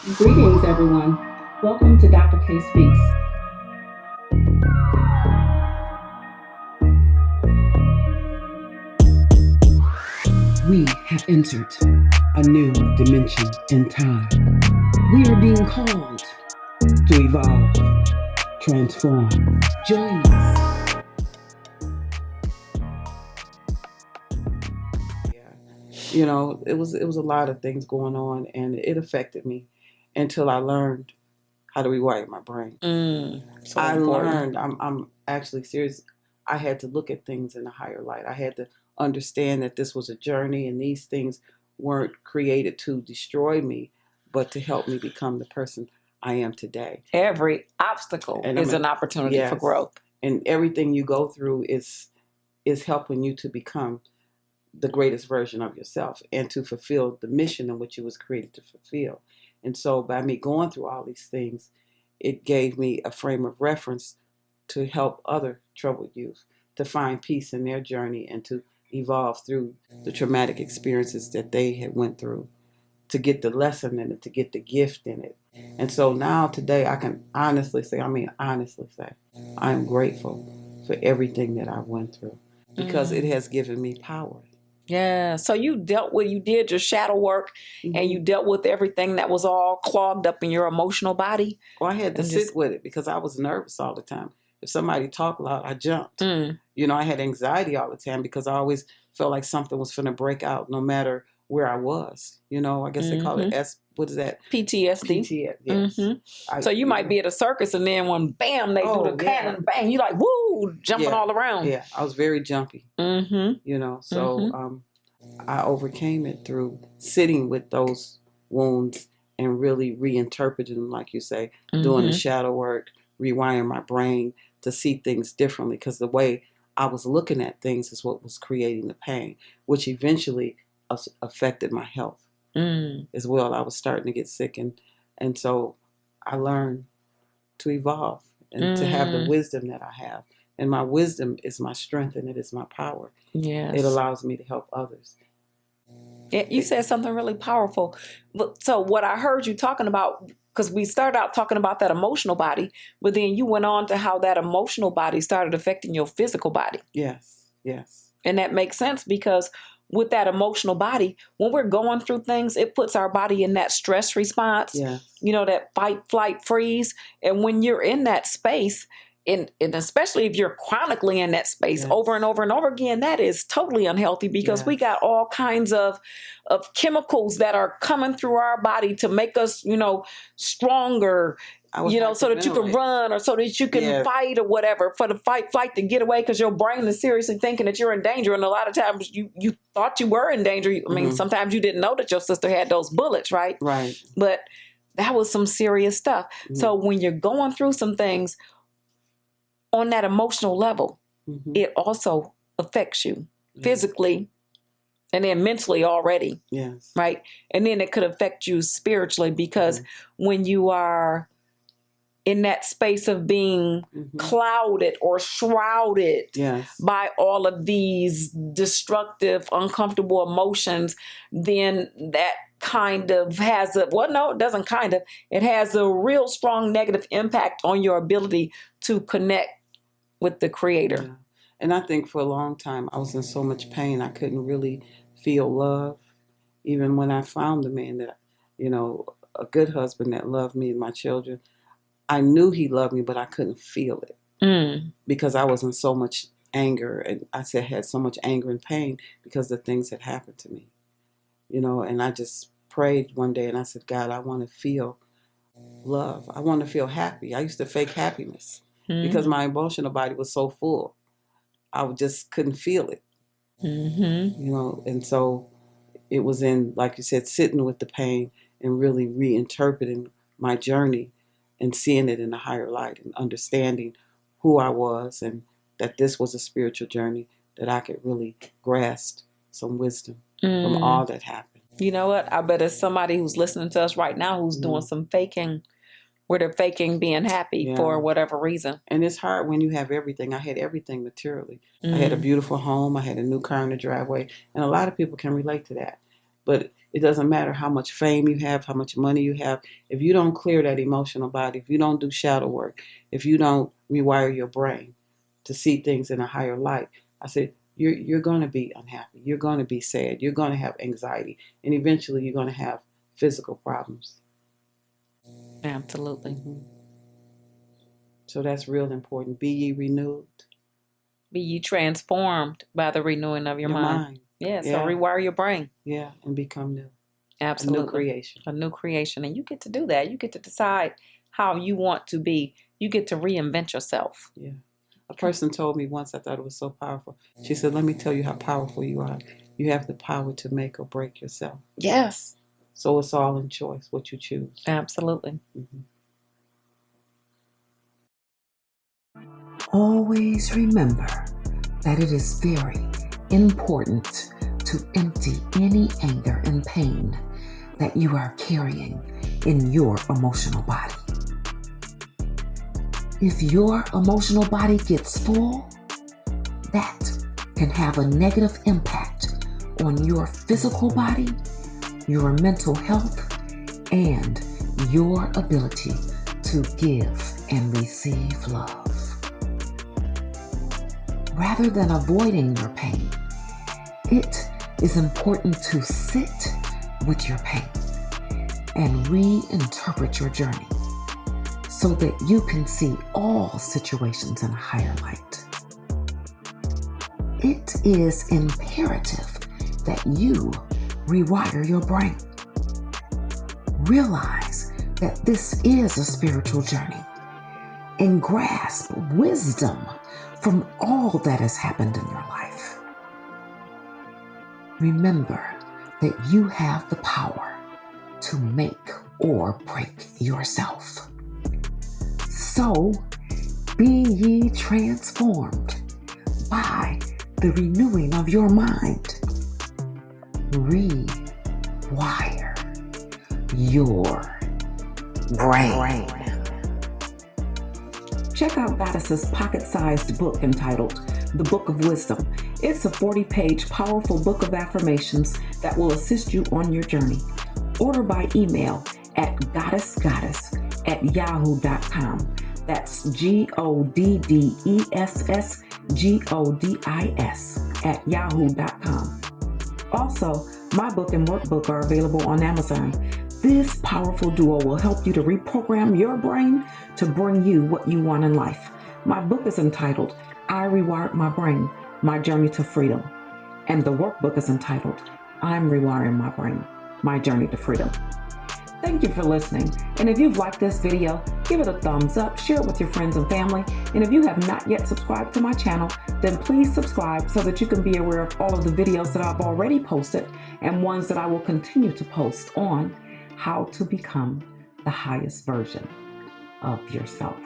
Greetings, everyone. Welcome to Dr. K Speaks. We have entered a new dimension in time. We are being called to evolve, transform. Join us. It was a lot of things going on, and it affected me until I learned how to rewire my brain. So I important. learned. I'm actually serious. I had to look at things in a higher light. I had to understand that this was a journey, and these things weren't created to destroy me, but to help me become the person I am today. Every obstacle And is an opportunity for yes, growth. and everything you go through is helping you to become the greatest version of yourself and to fulfill the mission in which you was created to fulfill. And so by me going through all these things, it gave me a frame of reference to help other troubled youth to find peace in their journey and to evolve through the traumatic experiences that they had went through, to get the lesson in it, to get the gift in it. And so now today I can honestly say, I'm grateful for everything that I went through because it has given me power. Yeah. So you did your shadow work, and you dealt with everything that was all clogged up in your emotional body. Well, I had to And sit just- with it because I was nervous all the time. If somebody talked loud, I jumped. Mm. I had anxiety all the time because I always felt like something was going to break out no matter where I was. I guess they call it what is that? PTSD. PTSD, yes. So you might be at a circus, and then when bam, they do the cannon bang, you like, woo, jumping all around. Yeah, I was very jumpy. So I overcame it through sitting with those wounds and really reinterpreting them, like you say, doing the shadow work, rewiring my brain to see things differently, because the way I was looking at things is what was creating the pain, which eventually affected my health as well. I was starting to get sick, and so I learned to evolve and to have the wisdom that I have. And my wisdom is my strength, and it is my power. Yes. It allows me to help others. Yeah, you said something really powerful. So what I heard you talking about, because we started out talking about that emotional body, but then you went on to how that emotional body started affecting your physical body. Yes. And that makes sense because with that emotional body, when we're going through things, it puts our body in that stress response, that fight, flight, freeze. And when you're in that space, and especially if you're chronically in that space over and over and over again, that is totally unhealthy because we got all kinds of chemicals that are coming through our body to make us, stronger, so that you can run or so that you can fight or whatever, for the fight, flight, to get away, because your brain is seriously thinking that you're in danger. And a lot of times you thought you were in danger. I mean, sometimes you didn't know that your sister had those bullets, right? Right. But that was some serious stuff. So when you're going through some things on that emotional level, it also affects you physically and then mentally already. Yes. Right. And then it could affect you spiritually because when you are in that space of being clouded or shrouded by all of these destructive, uncomfortable emotions, then that kind of has it has a real strong negative impact on your ability to connect with the Creator. Yeah. And I think for a long time I was in so much pain I couldn't really feel love. Even when I found the man that, a good husband that loved me and my children, I knew he loved me, but I couldn't feel it because I was in so much anger, and had so much anger and pain because the things that happened to me, and I just prayed one day and I said, God, I want to feel love. I want to feel happy. I used to fake happiness because my emotional body was so full. I just couldn't feel it, and so it was in, like you said, sitting with the pain and really reinterpreting my journey and seeing it in a higher light and understanding who I was and that this was a spiritual journey, that I could really grasp some wisdom from all that happened. You know what? I bet it's somebody who's listening to us right now who's doing some faking, where they're faking being happy for whatever reason. And it's hard when you have everything. I had everything materially. I had a beautiful home. I had a new car in the driveway. And a lot of people can relate to that. But It doesn't matter how much fame you have, how much money you have. If you don't clear that emotional body, if you don't do shadow work, if you don't rewire your brain to see things in a higher light, I said, you're going to be unhappy. You're going to be sad. You're going to have anxiety. And eventually you're going to have physical problems. Absolutely. Mm-hmm. So that's real important. Be ye renewed. Be ye transformed by the renewing of your mind. Yeah, so rewire your brain. Yeah, and become new. Absolutely. A new creation. A new creation. And you get to do that. You get to decide how you want to be. You get to reinvent yourself. Yeah. A person told me once, I thought it was so powerful. She said, let me tell you how powerful you are. You have the power to make or break yourself. Yes. So it's all in choice, what you choose. Absolutely. Mm-hmm. Always remember that it is very important to empty any anger and pain that you are carrying in your emotional body. If your emotional body gets full, that can have a negative impact on your physical body, your mental health, and your ability to give and receive love. Rather than avoiding your pain, it is important to sit with your pain and reinterpret your journey so that you can see all situations in a higher light. It is imperative that you rewire your brain. Realize that this is a spiritual journey and grasp wisdom from all that has happened in your life. Remember that you have the power to make or break yourself. So, be ye transformed by the renewing of your mind. Rewire your brain. Check out Goddess's pocket-sized book entitled The Book of Wisdom. It's a 40-page powerful book of affirmations that will assist you on your journey. Order by email at goddess@yahoo.com. That's GODDESSGODIS@yahoo.com. Also, my book and workbook are available on Amazon. This powerful duo will help you to reprogram your brain to bring you what you want in life. My book is entitled, I Rewired My Brain, My Journey to Freedom. And the workbook is entitled, I'm Rewiring My Brain, My Journey to Freedom. Thank you for listening. And if you've liked this video, give it a thumbs up, share it with your friends and family. And if you have not yet subscribed to my channel, then please subscribe so that you can be aware of all of the videos that I've already posted and ones that I will continue to post on how to become the highest version of yourself.